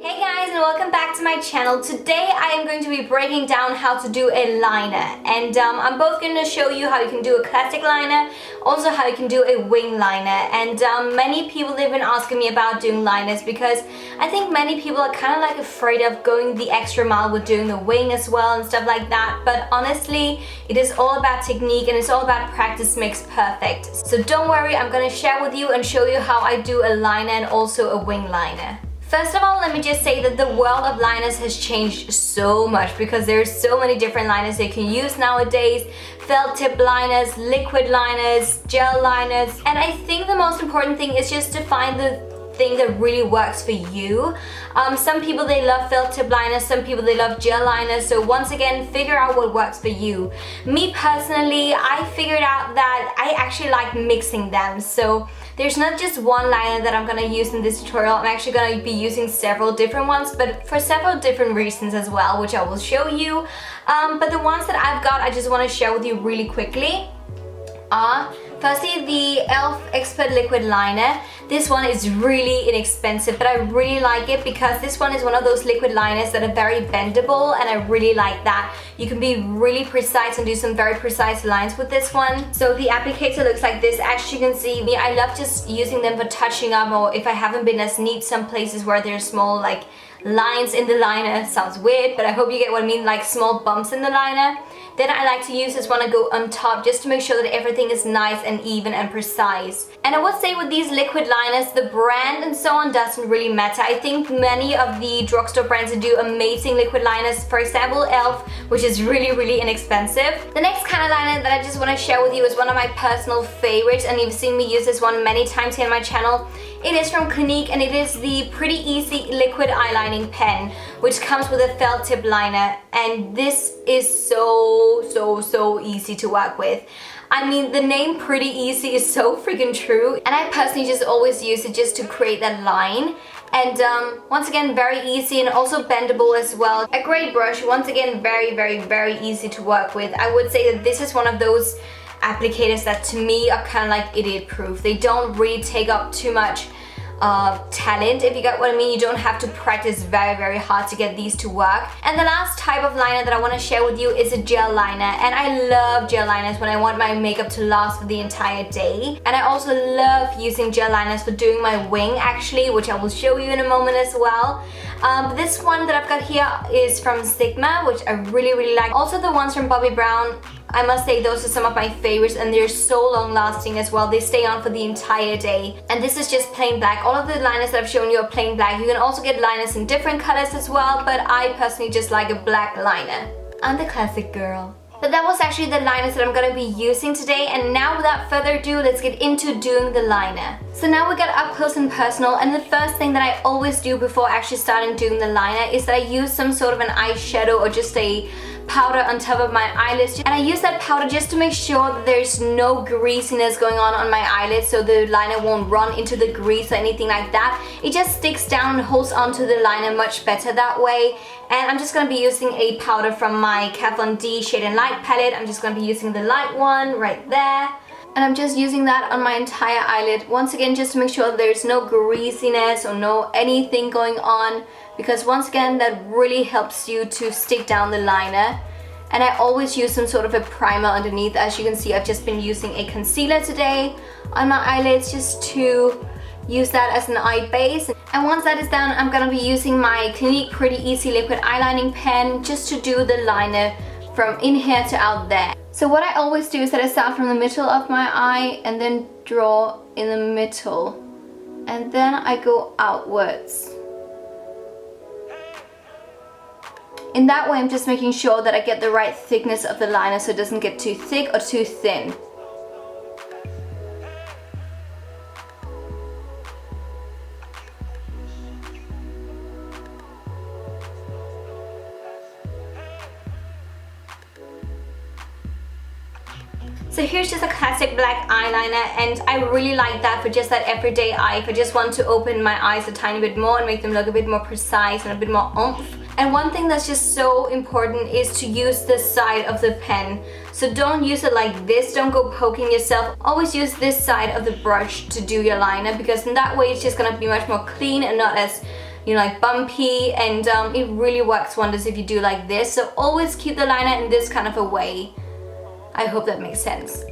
Hey guys, and welcome back to my channel. Today I am going to be breaking down how to do a liner, and I'm both going to show you how you can do a classic liner, also how you can do a wing liner. And many people have been asking me about doing liners because I think many people are kind of like afraid of going the extra mile with doing the wing as well and stuff like that. But honestly, it is all about technique and it's all about practice makes perfect. So don't worry, I'm going to share with you and show you how I do a liner and also a wing liner. First of all, let me just say that the world of liners has changed so much because there's so many different liners you can use nowadays. Felt tip liners, liquid liners, gel liners, and I think the most important thing is just to find the thing that really works for you. Some people, they love felt tip liners, some people they love gel liners, so once again, figure out what works for you. Me personally, I figured out that I actually like mixing them, so there's not just one liner that I'm gonna use in this tutorial. I'm actually gonna be using several different ones, but for several different reasons as well, which I will show you. But the ones that I've got, I just want to share with you really quickly are firstly the e.l.f. Expert Liquid Liner. This one is really inexpensive, but I really like it because this one is one of those liquid liners that are very bendable, and I really like that. You can be really precise and do some very precise lines with this one. So the applicator looks like this. As you can see, me, I love just using them for touching up, or if I haven't been as neat some places where there's small like lines in the liner. Sounds weird, but I hope you get what I mean, like small bumps in the liner. Then I like to use this one and go on top just to make sure that everything is nice and even and precise. And I would say with these liquid liners, the brand and so on doesn't really matter. I think many of the drugstore brands do amazing liquid liners. For example, e.l.f., which is really inexpensive. The next kind of liner that I just want to share with you is one of my personal favorites, and you've seen me use this one many times here on my channel. It is from Clinique, and it is the Pretty Easy Liquid Eyelining Pen, which comes with a felt tip liner, and this is so easy to work with. I mean, the name Pretty Easy is so freaking true, and I personally just always use it just to create that line. And once again, very easy and also bendable as well. A great brush, once again, very easy to work with. I would say that this is one of those applicators that to me are kind of like idiot proof. They don't really take up too much talent, if you get what I mean. You don't have to practice very hard to get these to work. And the last type of liner that I want to share with you is a gel liner, and I love gel liners when I want my makeup to last for the entire day. And I also love using gel liners for doing my wing actually, which I will show you in a moment as well. This one that I've got here is from Sigma, which I really like. Also the ones from Bobbi Brown, I must say those are some of my favorites, and they're so long lasting as well. They stay on for the entire day. And this is just plain black. All of the liners that I've shown you are plain black. You can also get liners in different colors as well, but I personally just like a black liner. I'm the classic girl. But that was actually the liners that I'm going to be using today, and now without further ado, let's get into doing the liner. So now we got up close and personal, and the first thing that I always do before actually starting doing the liner is that I use some sort of an eyeshadow or just a powder on top of my eyelids, and I use that powder just to make sure that there's no greasiness going on my eyelids, so the liner won't run into the grease or anything like that. It just sticks down and holds onto the liner much better that way. And I'm just going to be using a powder from my Kat Von D Shade and Light palette. I'm just going to be using the light one right there. And I'm just using that on my entire eyelid, once again just to make sure there's no greasiness or no anything going on, because once again that really helps you to stick down the liner. And I always use some sort of a primer underneath. As you can see, I've just been using a concealer today on my eyelids just to use that as an eye base. And once that is done, I'm gonna be using my Clinique Pretty Easy Liquid Eyelining Pen just to do the liner from in here to out there. So what I always do is that I start from the middle of my eye and then draw in the middle, and then I go outwards. In that way, I'm just making sure that I get the right thickness of the liner so it doesn't get too thick or too thin. So here's just a classic black eyeliner, and I really like that for just that everyday eye. If I just want to open my eyes a tiny bit more and make them look a bit more precise and a bit more oomph. And one thing that's just so important is to use the side of the pen. So don't use it like this, don't go poking yourself. Always use this side of the brush to do your liner, because in that way it's just gonna be much more clean and not as you know, like bumpy, and it really works wonders if you do like this. So always keep the liner in this kind of a way. I hope that makes sense.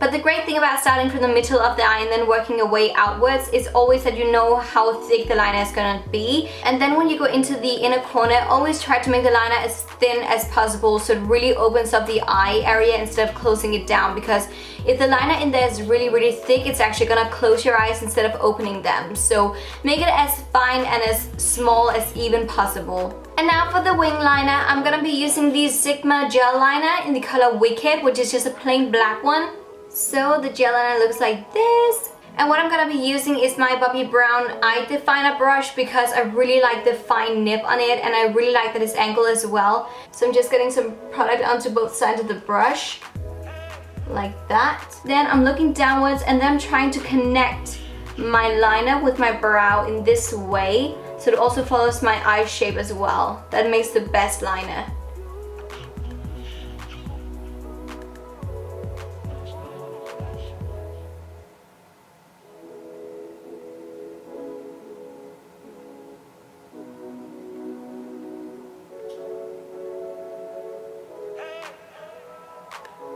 But the great thing about starting from the middle of the eye and then working your way outwards is always that you know how thick the liner is gonna be. And then when you go into the inner corner, always try to make the liner as thin as possible so it really opens up the eye area instead of closing it down, because if the liner in there is really thick, it's actually gonna close your eyes instead of opening them. So make it as fine and as small as even possible. And now for the wing liner, I'm gonna be using the Sigma gel liner in the color Wicked, which is just a plain black one. So the gel liner looks like this. And what I'm gonna be using is my Bobbi Brown eye definer brush, because I really like the fine nib on it, and I really like that it's angled as well. So I'm just getting some product onto both sides of the brush, like that. Then I'm looking downwards and then I'm trying to connect my liner with my brow in this way, so it also follows my eye shape as well. That makes the best liner.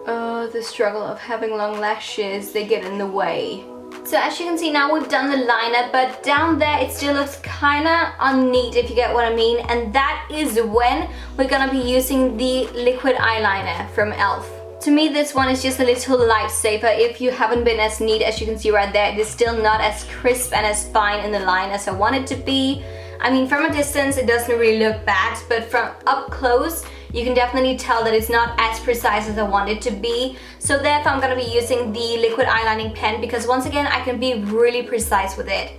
Oh, the struggle of having long lashes, they get in the way. So as you can see now, we've done the liner, but down there it still looks kinda unneat, if you get what I mean. And that is when we're gonna be using the liquid eyeliner from e.l.f. To me, this one is just a little lifesaver. If you haven't been as neat, as you can see right there, it is still not as crisp and as fine in the line as I want it to be. I mean, from a distance it doesn't really look bad, but from up close you can definitely tell that it's not as precise as I want it to be. So therefore I'm gonna be using the liquid eyelining pen, because once again I can be really precise with it.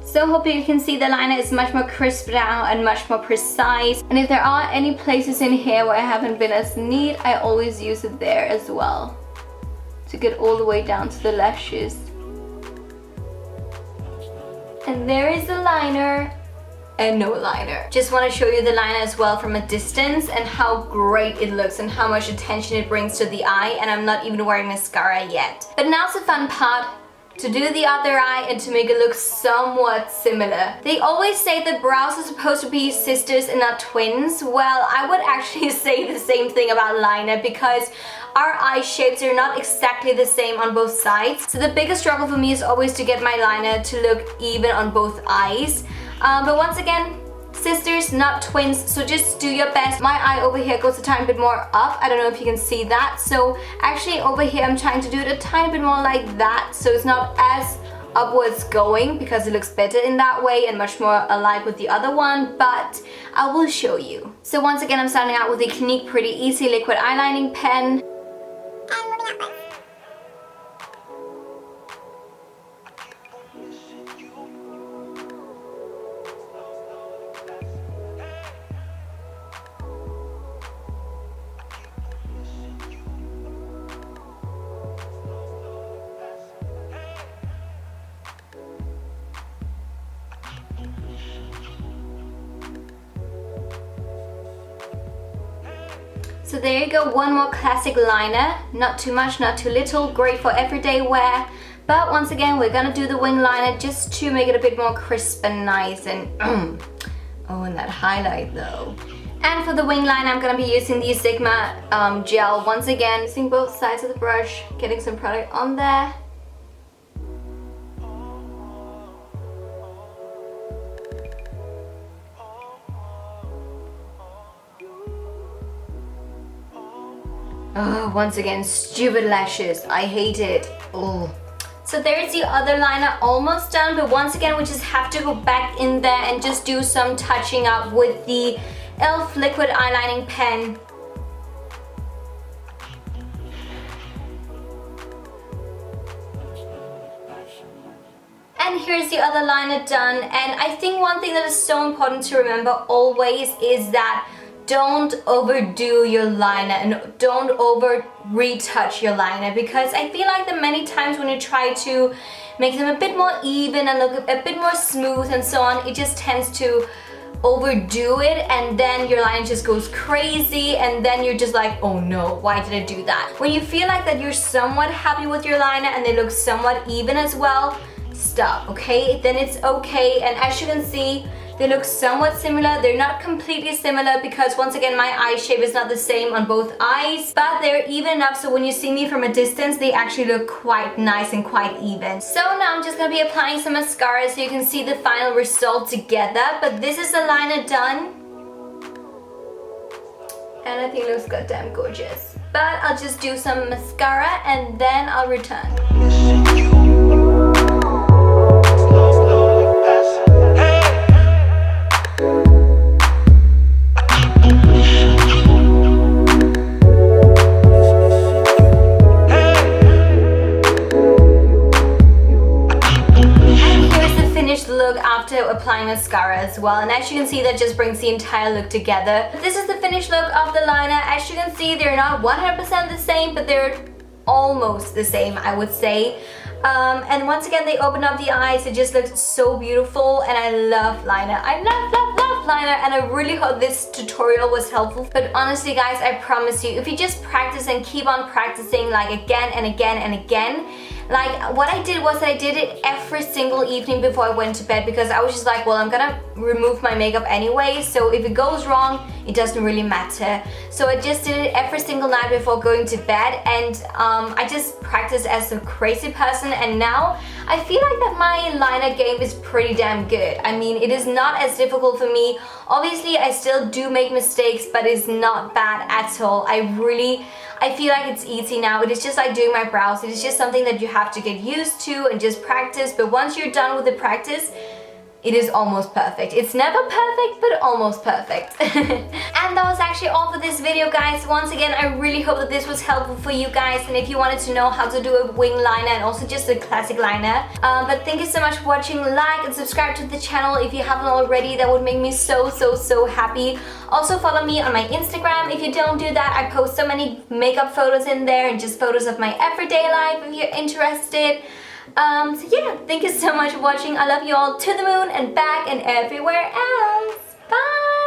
So hope you can see the liner is much more crisp now and much more precise. And if there are any places in here where I haven't been as neat, I always use it there as well, to get all the way down to the lashes. And there is the liner. And no liner. Just want to show you the liner as well from a distance and how great it looks and how much attention it brings to the eye. And I'm not even wearing mascara yet. But now's the fun part. To do the other eye and to make it look somewhat similar. They always say that brows are supposed to be sisters and not twins. Well, I would actually say the same thing about liner, because our eye shapes are not exactly the same on both sides. So the biggest struggle for me is always to get my liner to look even on both eyes. But once again, sisters, not twins, so just do your best. My eye over here goes a tiny bit more up. I don't know if you can see that. So actually over here I'm trying to do it a tiny bit more like that, so it's not as upwards going, because it looks better in that way and much more alike with the other one, but I will show you. So once again I'm starting out with the Clinique Pretty Easy liquid eyelining pen. And moving upwards. So there you go, one more classic liner. Not too much, not too little, great for everyday wear. But once again, we're gonna do the wing liner just to make it a bit more crisp and nice and oh, and that highlight though. And for the wing liner, I'm gonna be using the Sigma gel once again, using both sides of the brush, getting some product on there. Oh, once again, stupid lashes. I hate it. Oh. So there is the other liner almost done, but once again, we just have to go back in there and just do some touching up with the e.l.f. liquid eyelining pen. And here's the other liner done. And I think one thing that is so important to remember always is that don't overdo your liner and don't over retouch your liner, because I feel like that many times when you try to makes them a bit more even and look a bit more smooth and so on. It just tends to overdo it, and then your line just goes crazy, and then you're just like, oh no, why did I do that? When you feel like that you're somewhat happy with your liner and they look somewhat even as well, stop, okay? Then it's okay. And as you can see, they look somewhat similar. They're not completely similar because once again my eye shape is not the same on both eyes, but they're even enough so when you see me from a distance they actually look quite nice and quite even. So now I'm just gonna be applying some mascara so you can see the final result together. But this is the liner done, and I think it looks goddamn gorgeous. But I'll just do some mascara and then I'll return. Look after applying mascara as well, and as you can see that just brings the entire look together. This is the finished look of the liner. As you can see, they're not 100% the same, but they're almost the same, I would say. And once again they open up the eyes. It just looks so beautiful, and I love liner. I love liner, and I really hope this tutorial was helpful. But honestly guys, I promise you, if you just practice and keep on practicing like again and again and again, like what I did was I did it every single evening before I went to bed, because I was just like, well, I'm gonna remove my makeup anyway, so if it goes wrong it doesn't really matter. So I just did it every single night before going to bed, and I just practiced as a crazy person, and now I feel like that my liner game is pretty damn good. I mean, it is not as difficult for me. Obviously I still do make mistakes, but it's not bad at all. I feel like it's easy now. It is just like doing my brows. It is just something that you have to get used to and just practice. But once you're done with the practice, it is almost perfect. It's never perfect, but almost perfect. And that was actually all for this video, guys. Once again, I really hope that this was helpful for you guys, and if you wanted to know how to do a wing liner and also just a classic liner. But thank you so much for watching. Like and subscribe to the channel if you haven't already. That would make me so happy. Also follow me on my Instagram. If you don't do that, I post so many makeup photos in there and just photos of my everyday life if you're interested. So yeah, thank you so much for watching. I love you all to the moon and back and everywhere else. Bye!